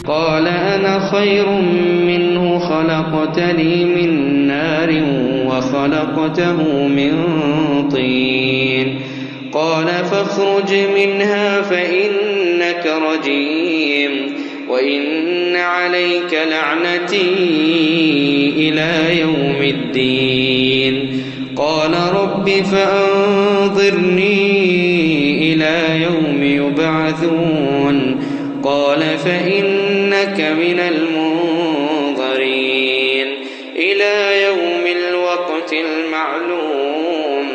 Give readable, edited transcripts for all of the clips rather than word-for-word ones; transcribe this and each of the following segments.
قال أنا خير منه خلقتني من نار وخلقته من طين قال فاخرج منها فإنك رجيم وإن عليك لعنتي إلى يوم الدين قال رب فأنظرني إلى يوم يبعثون قال فإنك من المنظرين إلى يوم الوقت المعلوم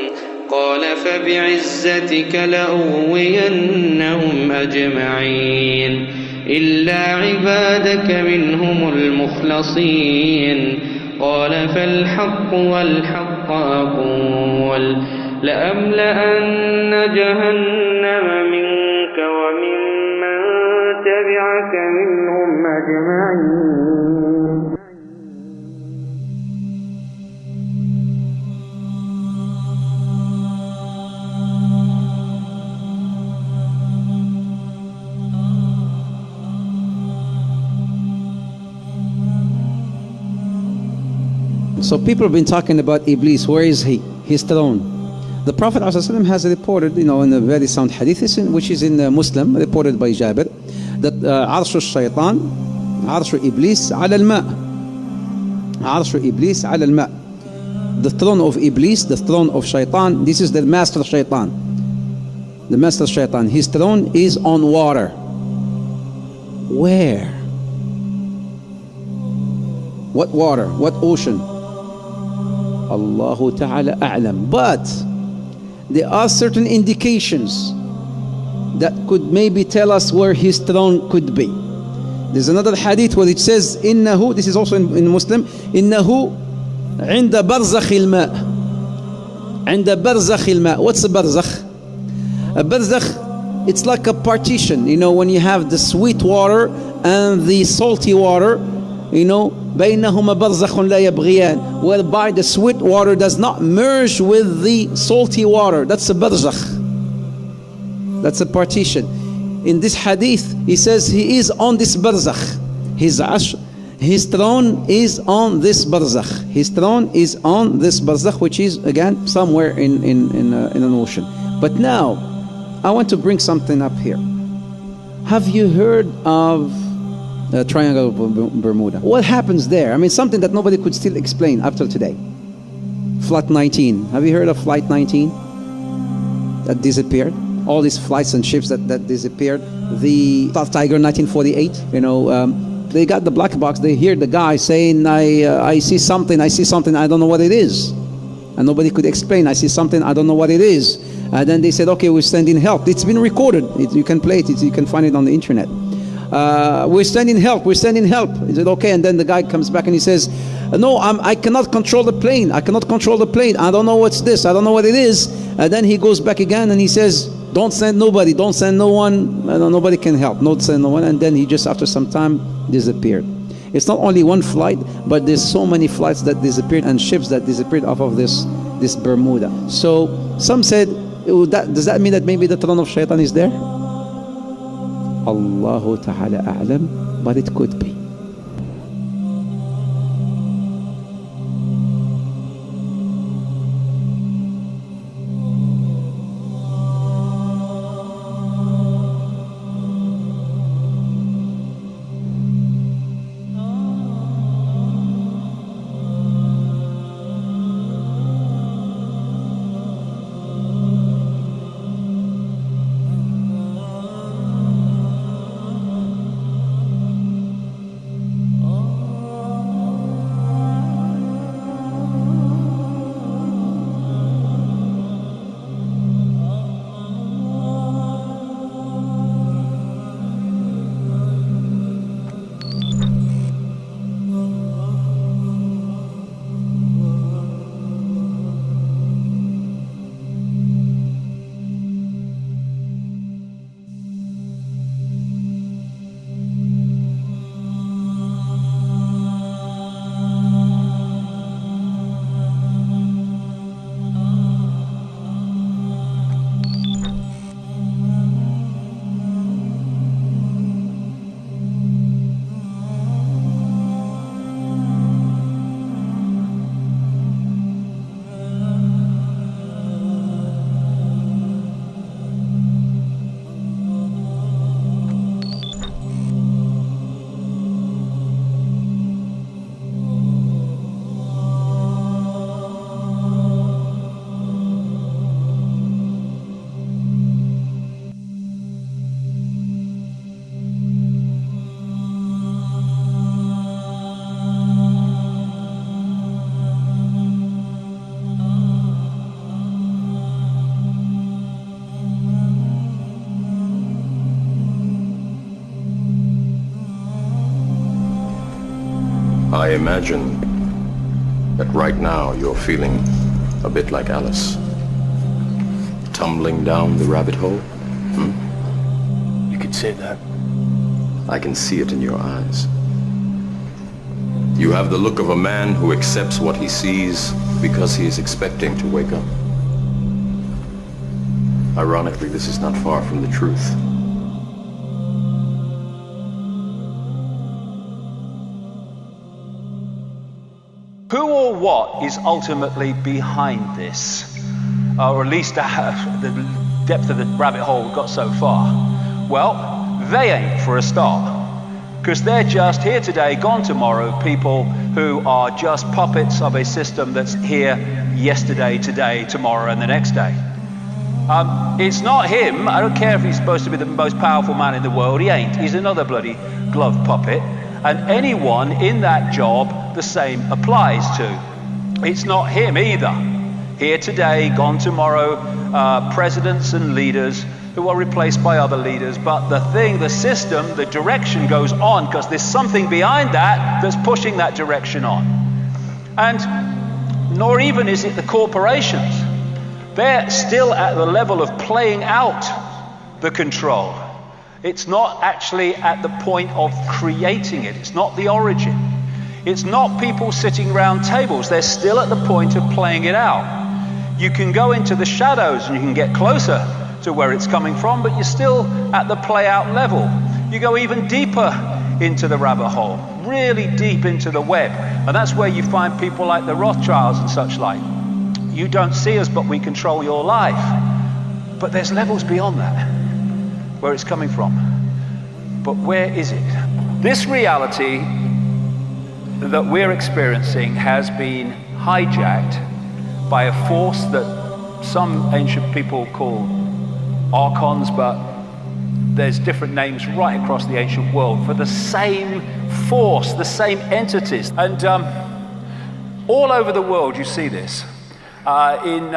قال فبعزتك لأغوينهم أجمعين إلا عبادك منهم المخلصين قال فالحق والحق أقول لأملأن جهنم منك وممن تبعك منهم أجمعين. So people have been talking about Iblis. Where is he? His throne. The Prophet ﷺ has reported, in a very sound hadith, which is in Muslim, reported by Jabir, that عرش الشيطان عرش إبليس على الماء. عرش إبليس على الماء. The throne of Iblis, the throne of Shaitan, this is the master Shaitan. The master Shaitan, his throne is on water. Where? What water? What ocean? Allahu Ta'ala A'lam. But there are certain indications that could maybe tell us where his throne could be. There's another hadith where it says, إنه, this is also in Muslim, إنه عند برزخ الماء. عند برزخ الماء. What's a barzakh? A barzakh, it's like a partition, when you have the sweet water and the salty water, بينهما برزخ لا يبغيان, whereby the sweet water does not merge with the salty water. That's a barzakh. That's a partition. In this hadith, he says he is on this barzakh. His throne is on this barzakh. His throne is on this barzakh, which is again somewhere in an ocean. But now, I want to bring something up here. Have you heard of Triangle of Bermuda? What happens there? Something that nobody could still explain up till today. Flight 19. Have you heard of Flight 19? That disappeared. All these flights and ships that disappeared. The South Tiger 1948. They got the black box. They hear the guy saying, I see something, I don't know what it is. And nobody could explain. I see something, I don't know what it is. And then they said, okay, we're sending help. It's been recorded. You can play it. You can find it on the internet. We're sending help. He said, okay. And then the guy comes back and he says, no, I cannot control the plane. I don't know what's this. I don't know what it is. And then he goes back again and he says, don't send nobody. Don't send no one. Nobody can help. Don't send no one. And then he just, after some time, disappeared. It's not only one flight, but there's so many flights that disappeared and ships that disappeared off of this Bermuda. So some said, does that mean that maybe the throne of Shaitan is there? Allahu Ta'ala A'lam, but it could be. I imagine that right now you're feeling a bit like Alice. Tumbling down the rabbit hole? You could say that. I can see it in your eyes. You have the look of a man who accepts what he sees because he is expecting to wake up. Ironically, this is not far from the truth. Who or what is ultimately behind this? Or at least the depth of the rabbit hole got so far. Well, they ain't for a start. Because they're just here today, gone tomorrow, people who are just puppets of a system that's here yesterday, today, tomorrow, and the next day. It's not him. I don't care if he's supposed to be the most powerful man in the world. He ain't. He's another bloody glove puppet. And anyone in that job, the same applies to. It's not him either. Here today, gone tomorrow, presidents and leaders who are replaced by other leaders. But the system, the direction goes on because there's something behind that that's pushing that direction on. And nor even is it the corporations. They're still at the level of playing out the control. It's not actually at the point of creating it. It's not the origin. It's not people sitting around tables. They're still at the point of playing it out. You can go into the shadows and you can get closer to where it's coming from, but you're still at the play out level. You go even deeper into the rabbit hole, really deep into the web. And that's where you find people like the Rothschilds and such like. You don't see us, but we control your life. But there's levels beyond that, where it's coming from. But where is it? This reality that we're experiencing has been hijacked by a force that some ancient people call archons, but there's different names right across the ancient world for the same force, the same entities. And all over the world you see this. In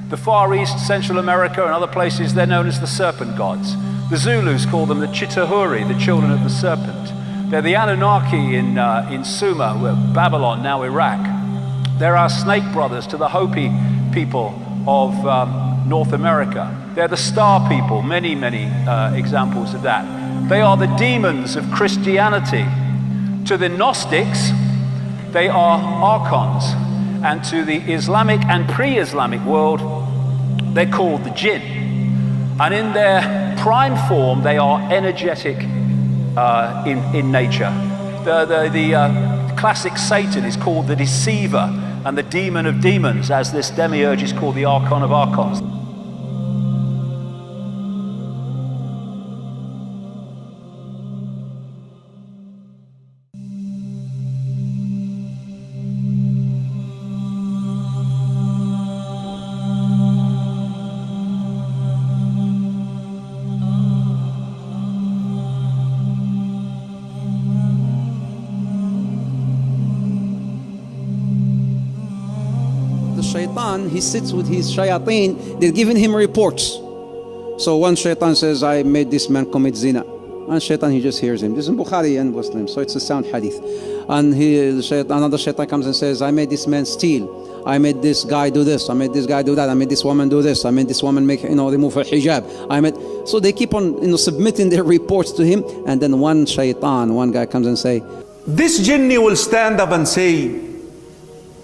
the Far East, Central America and other places, they're known as the serpent gods. The Zulus call them the Chitahuri, the children of the serpent. They're the Anunnaki in Sumer, Babylon, now Iraq. They're our snake brothers to the Hopi people of North America. They're the star people, many examples of that. They are the demons of Christianity. To the Gnostics, they are archons. And to the Islamic and pre-Islamic world, they're called the jinn. And in their prime form, they are energetic in nature. The classic Satan is called the deceiver and the demon of demons, as this demiurge is called the archon of archons. Shaitan, he sits with his shayateen, they're giving him reports. So one shaitan says, I made this man commit zina. And shaitan, he just hears him. This is in Bukhari and Muslim, so it's a sound hadith. And another shaitan comes and says, I made this man steal. I made this guy do this. I made this guy do that. I made this woman do this. I made this woman make, remove her hijab. So they keep on, submitting their reports to him. And then one shaitan, one guy comes and say, this jinni will stand up and say,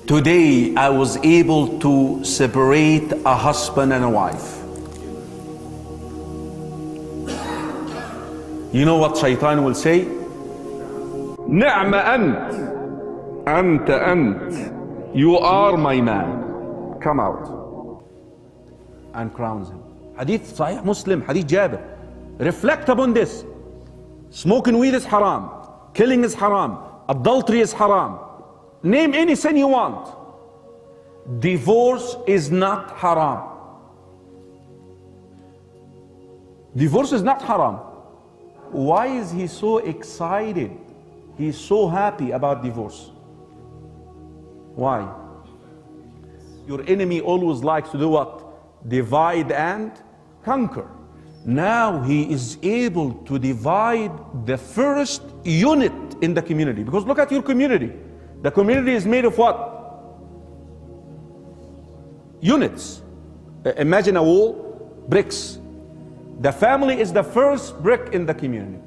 today I was able to separate a husband and a wife. You know what shaitan will say? نعم أنت you are my man. Come out. And crowns him. Hadith Sahih Muslim, Hadith Jabir. Reflect upon this. Smoking weed is haram. Killing is haram. Adultery is haram. Name any sin you want. Divorce is not haram. Divorce is not haram. Why is he so excited? He's so happy about divorce. Why? Your enemy always likes to do what? Divide and conquer. Now he is able to divide the first unit in the community. Because look at your community. The community is made of what? Units. Imagine a wall, bricks. The family is the first brick in the community.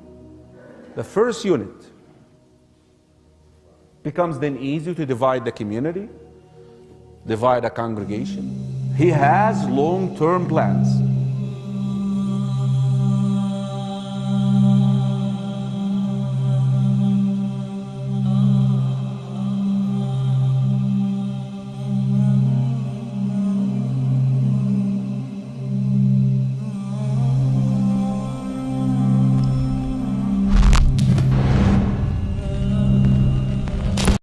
The first unit. Becomes then easy to divide the community, divide a congregation. He has long-term plans.